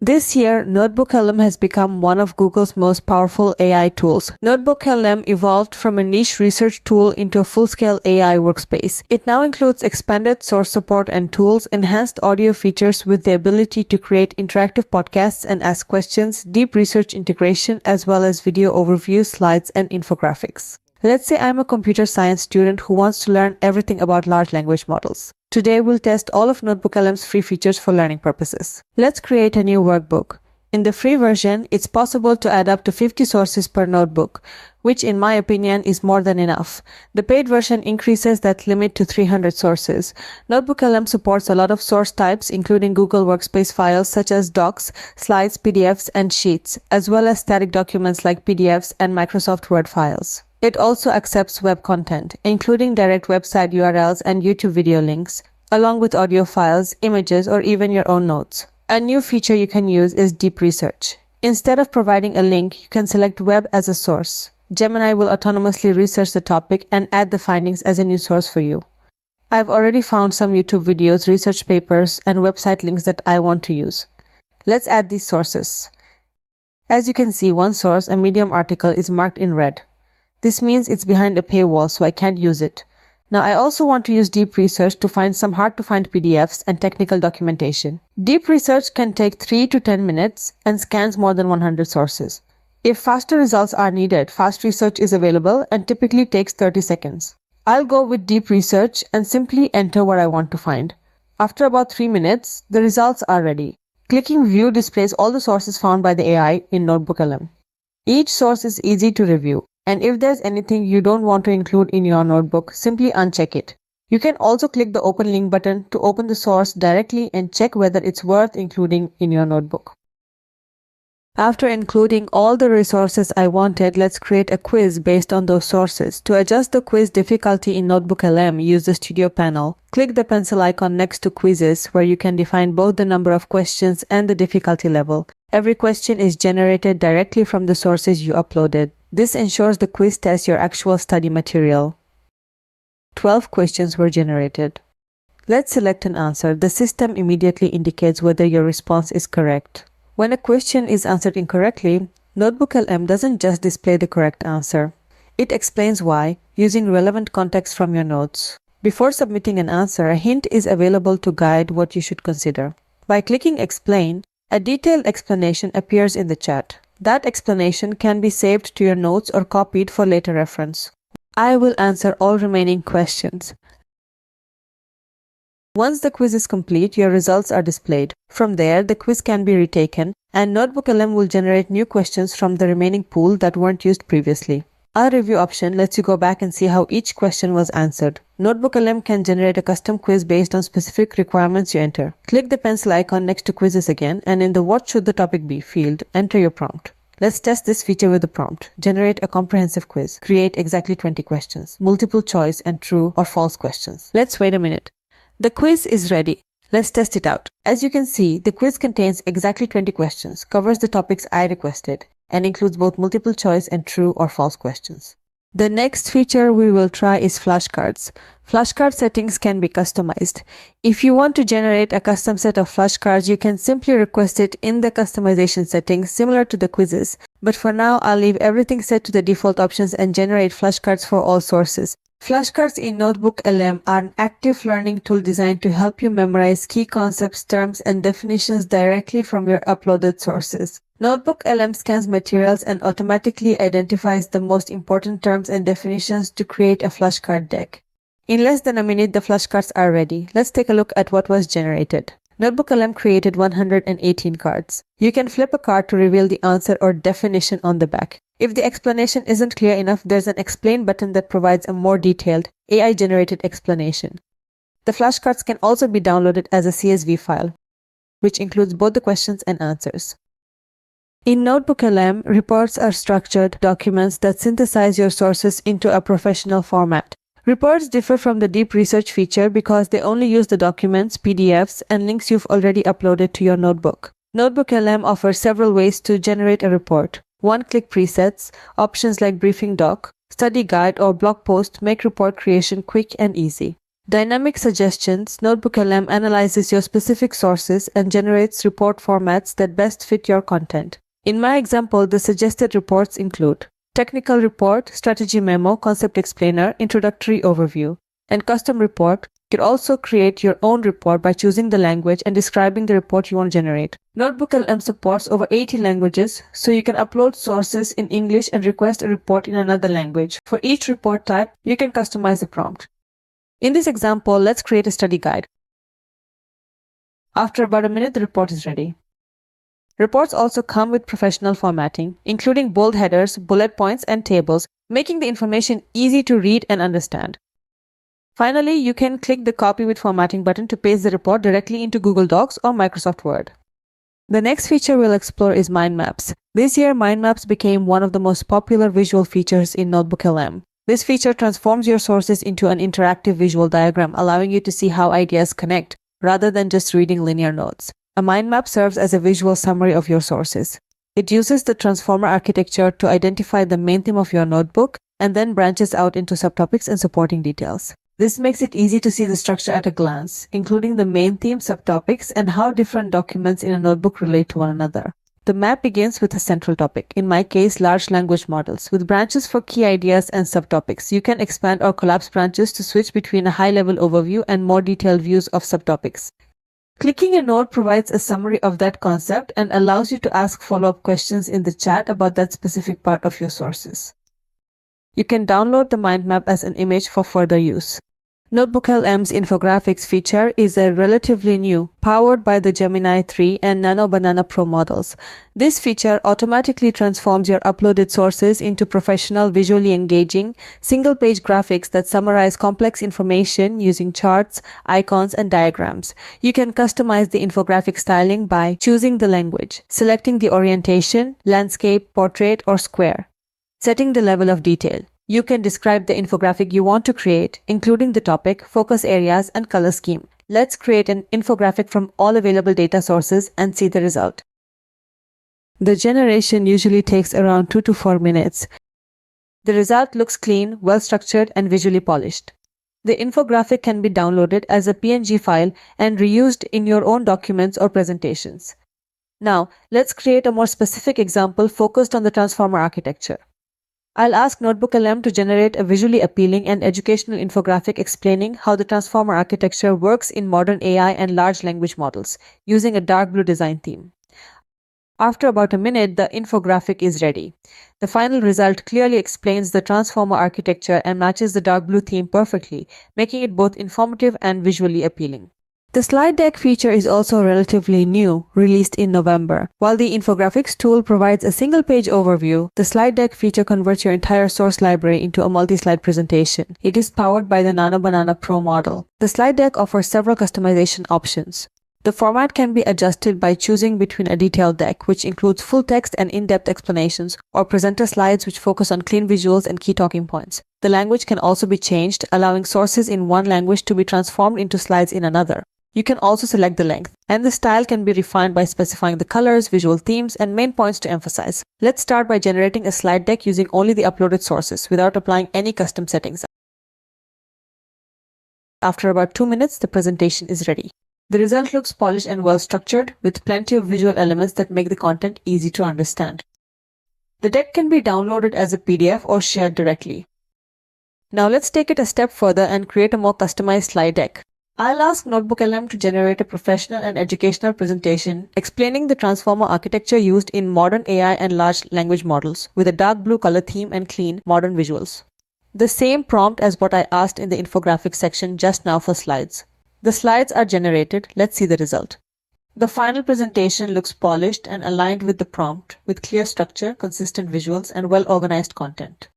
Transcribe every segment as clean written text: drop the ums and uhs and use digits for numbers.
This year, NotebookLM has become one of Google's most powerful AI tools. NotebookLM evolved from a niche research tool into a full-scale AI workspace. It now includes expanded source support and tools, enhanced audio features with the ability to create interactive podcasts and ask questions, deep research integration, as well as video overviews, slides, and infographics. Let's say I'm a computer science student who wants to learn everything about large language models. Today, we'll test all of NotebookLM's free features for learning purposes. Let's create a new workbook. In the free version, it's possible to add up to 50 sources per notebook, which in my opinion is more than enough. The paid version increases that limit to 300 sources. NotebookLM supports a lot of source types, including Google Workspace files such as docs, slides, PDFs, and sheets, as well as static documents like PDFs and Microsoft Word files. It also accepts web content, including direct website URLs and YouTube video links, along with audio files, images, or even your own notes. A new feature you can use is deep research. Instead of providing a link, you can select web as a source. Gemini will autonomously research the topic and add the findings as a new source for you. I've already found some YouTube videos, research papers, and website links that I want to use. Let's add these sources. As you can see, one source, a Medium article, is marked in red. This means it's behind a paywall, so I can't use it. Now I also want to use deep research to find some hard-to-find PDFs and technical documentation. Deep research can take 3 to 10 minutes and scans more than 100 sources. If faster results are needed, fast research is available and typically takes 30 seconds. I'll go with deep research and simply enter what I want to find. After about 3 minutes, the results are ready. Clicking View displays all the sources found by the AI in NotebookLM. Each source is easy to review. And if there's anything you don't want to include in your notebook, simply uncheck it. You can also click the Open Link button to open the source directly and check whether it's worth including in your notebook. After including all the resources I wanted, let's create a quiz based on those sources. To adjust the quiz difficulty in NotebookLM, use the Studio panel. Click the pencil icon next to Quizzes, where you can define both the number of questions and the difficulty level. Every question is generated directly from the sources you uploaded. This ensures the quiz tests your actual study material. 12 questions were generated. Let's select an answer. The system immediately indicates whether your response is correct. When a question is answered incorrectly, NotebookLM doesn't just display the correct answer. It explains why, using relevant context from your notes. Before submitting an answer, a hint is available to guide what you should consider. By clicking Explain, a detailed explanation appears in the chat. That explanation can be saved to your notes or copied for later reference. I will answer all remaining questions. Once the quiz is complete, your results are displayed. From there, the quiz can be retaken, and NotebookLM will generate new questions from the remaining pool that weren't used previously. Our review option lets you go back and see how each question was answered. NotebookLM can generate a custom quiz based on specific requirements you enter. Click the pencil icon next to Quizzes again, and in the What should the topic be field, enter your prompt. Let's test this feature with the prompt. Generate a comprehensive quiz. Create exactly 20 questions. Multiple choice and true or false questions. Let's wait a minute. The quiz is ready. Let's test it out. As you can see, the quiz contains exactly 20 questions, covers the topics I requested, and includes both multiple choice and true or false questions. The next feature we will try is flashcards. Flashcard settings can be customized. If you want to generate a custom set of flashcards, you can simply request it in the customization settings similar to the quizzes. But for now, I'll leave everything set to the default options and generate flashcards for all sources. Flashcards in NotebookLM are an active learning tool designed to help you memorize key concepts, terms, and definitions directly from your uploaded sources. NotebookLM scans materials and automatically identifies the most important terms and definitions to create a flashcard deck. In less than a minute, the flashcards are ready. Let's take a look at what was generated. NotebookLM created 118 cards. You can flip a card to reveal the answer or definition on the back. If the explanation isn't clear enough, there's an Explain button that provides a more detailed, AI-generated explanation. The flashcards can also be downloaded as a CSV file, which includes both the questions and answers. In NotebookLM, reports are structured documents that synthesize your sources into a professional format. Reports differ from the deep research feature because they only use the documents, PDFs, and links you've already uploaded to your notebook. NotebookLM offers several ways to generate a report. One-click presets, options like briefing doc, study guide, or blog post make report creation quick and easy. Dynamic suggestions. NotebookLM analyzes your specific sources and generates report formats that best fit your content. In my example, the suggested reports include technical report, strategy memo, concept explainer, introductory overview, and custom report. You can also create your own report by choosing the language and describing the report you want to generate. NotebookLM supports over 80 languages, so you can upload sources in English and request a report in another language. For each report type, you can customize the prompt. In this example, let's create a study guide. After about a minute, the report is ready. Reports also come with professional formatting, including bold headers, bullet points, and tables, making the information easy to read and understand. Finally, you can click the Copy with Formatting button to paste the report directly into Google Docs or Microsoft Word. The next feature we'll explore is mind maps. This year, mind maps became one of the most popular visual features in NotebookLM. This feature transforms your sources into an interactive visual diagram, allowing you to see how ideas connect, rather than just reading linear notes. A mind map serves as a visual summary of your sources. It uses the transformer architecture to identify the main theme of your notebook and then branches out into subtopics and supporting details. This makes it easy to see the structure at a glance, including the main theme, subtopics, and how different documents in a notebook relate to one another. The map begins with a central topic, in my case, large language models, with branches for key ideas and subtopics. You can expand or collapse branches to switch between a high-level overview and more detailed views of subtopics. Clicking a note provides a summary of that concept and allows you to ask follow-up questions in the chat about that specific part of your sources. You can download the mind map as an image for further use. NotebookLM's Infographics feature is a relatively new, powered by the Gemini 3 and Nano Banana Pro models. This feature automatically transforms your uploaded sources into professional, visually engaging, single-page graphics that summarize complex information using charts, icons, and diagrams. You can customize the infographic styling by choosing the language, selecting the orientation, landscape, portrait, or square, setting the level of detail. You can describe the infographic you want to create, including the topic, focus areas, and color scheme. Let's create an infographic from all available data sources and see the result. The generation usually takes around 2 to 4 minutes. The result looks clean, well-structured, and visually polished. The infographic can be downloaded as a PNG file and reused in your own documents or presentations. Now, let's create a more specific example focused on the transformer architecture. I'll ask NotebookLM to generate a visually appealing and educational infographic explaining how the transformer architecture works in modern AI and large language models, using a dark blue design theme. After about a minute, the infographic is ready. The final result clearly explains the transformer architecture and matches the dark blue theme perfectly, making it both informative and visually appealing. The slide deck feature is also relatively new, released in November. While the Infographics tool provides a single-page overview, the slide deck feature converts your entire source library into a multi-slide presentation. It is powered by the Nano Banana Pro model. The slide deck offers several customization options. The format can be adjusted by choosing between a detailed deck, which includes full text and in-depth explanations, or presenter slides which focus on clean visuals and key talking points. The language can also be changed, allowing sources in one language to be transformed into slides in another. You can also select the length, and the style can be refined by specifying the colors, visual themes, and main points to emphasize. Let's start by generating a slide deck using only the uploaded sources without applying any custom settings. After about 2 minutes, the presentation is ready. The result looks polished and well-structured, with plenty of visual elements that make the content easy to understand. The deck can be downloaded as a PDF or shared directly. Now let's take it a step further and create a more customized slide deck. I'll ask NotebookLM to generate a professional and educational presentation explaining the transformer architecture used in modern AI and large language models, with a dark blue color theme and clean, modern visuals. The same prompt as what I asked in the infographics section just now for slides. The slides are generated. Let's see the result. The final presentation looks polished and aligned with the prompt, with clear structure, consistent visuals, and well-organized content.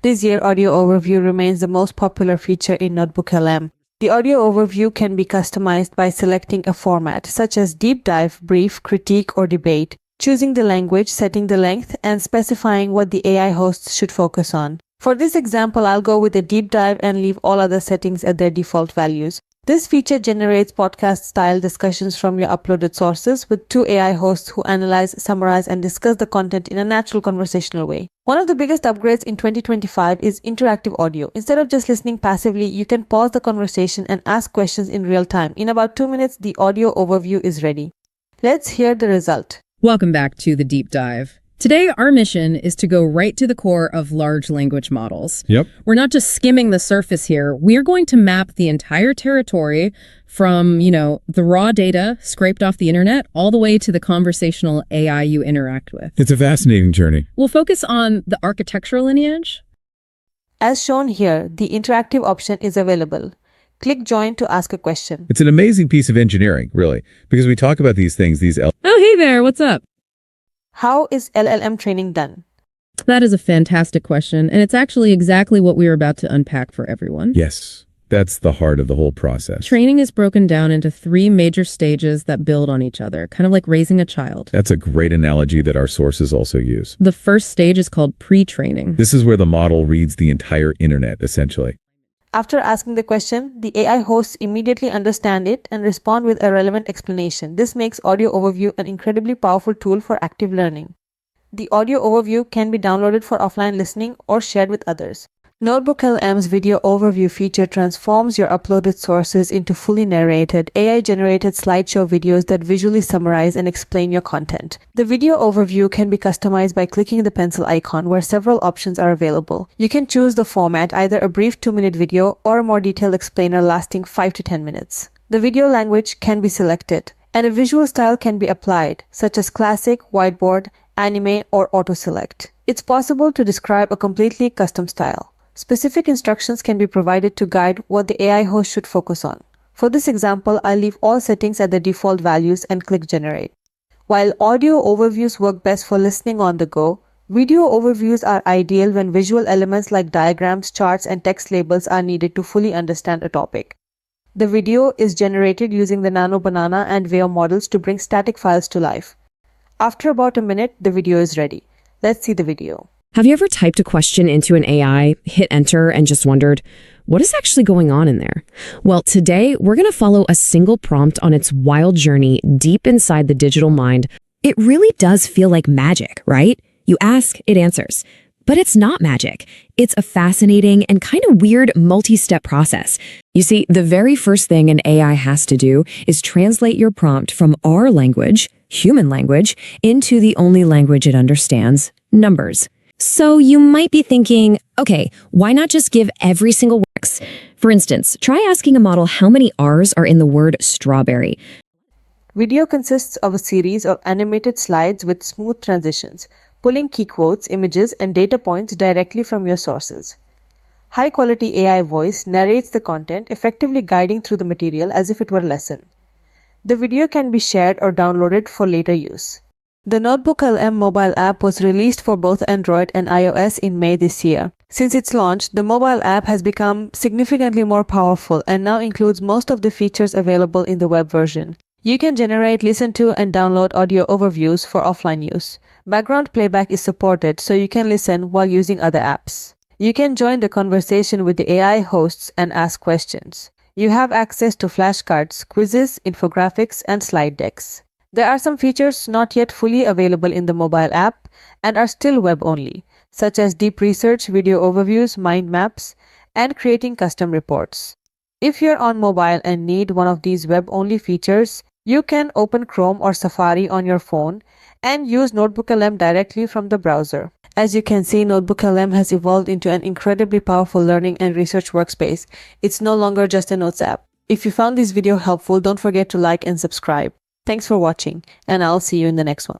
This year, audio overview remains the most popular feature in NotebookLM. The audio overview can be customized by selecting a format, such as deep dive, brief, critique, or debate, choosing the language, setting the length, and specifying what the AI hosts should focus on. For this example, I'll go with a deep dive and leave all other settings at their default values. This feature generates podcast-style discussions from your uploaded sources with two AI hosts who analyze, summarize, and discuss the content in a natural conversational way. One of the biggest upgrades in 2025 is interactive audio. Instead of just listening passively, you can pause the conversation and ask questions in real time. In about 2 minutes, the audio overview is ready. Let's hear the result. Welcome back to the deep dive. Today, our mission is to go right to the core of large language models. Yep. We're not just skimming the surface here. We're going to map the entire territory from, the raw data scraped off the internet all the way to the conversational AI you interact with. It's a fascinating journey. We'll focus on the architectural lineage. As shown here, the interactive option is available. Click Join to ask a question. It's an amazing piece of engineering, really, because we talk about these things, Oh, hey there, what's up? How is LLM training done? That is a fantastic question, and it's actually exactly what we are about to unpack for everyone. Yes, that's the heart of the whole process. Training is broken down into 3 major stages that build on each other, kind of like raising a child. That's a great analogy that our sources also use. The first stage is called pre-training. This is where the model reads the entire internet, essentially. After asking the question, the AI hosts immediately understand it and respond with a relevant explanation. This makes Audio Overview an incredibly powerful tool for active learning. The Audio Overview can be downloaded for offline listening or shared with others. NotebookLM's Video Overview feature transforms your uploaded sources into fully narrated, AI-generated slideshow videos that visually summarize and explain your content. The video overview can be customized by clicking the pencil icon, where several options are available. You can choose the format, either a brief 2-minute video or a more detailed explainer lasting 5 to 10 minutes. The video language can be selected, and a visual style can be applied, such as classic, whiteboard, anime, or auto-select. It's possible to describe a completely custom style. Specific instructions can be provided to guide what the AI host should focus on. For this example, I'll leave all settings at the default values and click Generate. While audio overviews work best for listening on the go, video overviews are ideal when visual elements like diagrams, charts, and text labels are needed to fully understand a topic. The video is generated using the Nano Banana and Veo models to bring static files to life. After about a minute, the video is ready. Let's see the video. Have you ever typed a question into an AI, hit enter, and just wondered, what is actually going on in there? Well, today we're going to follow a single prompt on its wild journey deep inside the digital mind. It really does feel like magic, right? You ask, it answers. But it's not magic. It's a fascinating and kind of weird multi-step process. You see, the very first thing an AI has to do is translate your prompt from our language, human language, into the only language it understands, numbers. So you might be thinking, okay, why not just give every single works? For instance, try asking a model how many R's are in the word strawberry. Video consists of a series of animated slides with smooth transitions, pulling key quotes, images, and data points directly from your sources. High-quality AI voice narrates the content, effectively guiding through the material as if it were a lesson. The video can be shared or downloaded for later use. The NotebookLM mobile app was released for both Android and iOS in May this year. Since its launch, the mobile app has become significantly more powerful and now includes most of the features available in the web version. You can generate, listen to, and download audio overviews for offline use. Background playback is supported, so you can listen while using other apps. You can join the conversation with the AI hosts and ask questions. You have access to flashcards, quizzes, infographics, and slide decks. There are some features not yet fully available in the mobile app and are still web-only, such as deep research, video overviews, mind maps, and creating custom reports. If you're on mobile and need one of these web-only features, you can open Chrome or Safari on your phone and use NotebookLM directly from the browser. As you can see, NotebookLM has evolved into an incredibly powerful learning and research workspace. It's no longer just a notes app. If you found this video helpful, don't forget to like and subscribe. Thanks for watching, and I'll see you in the next one.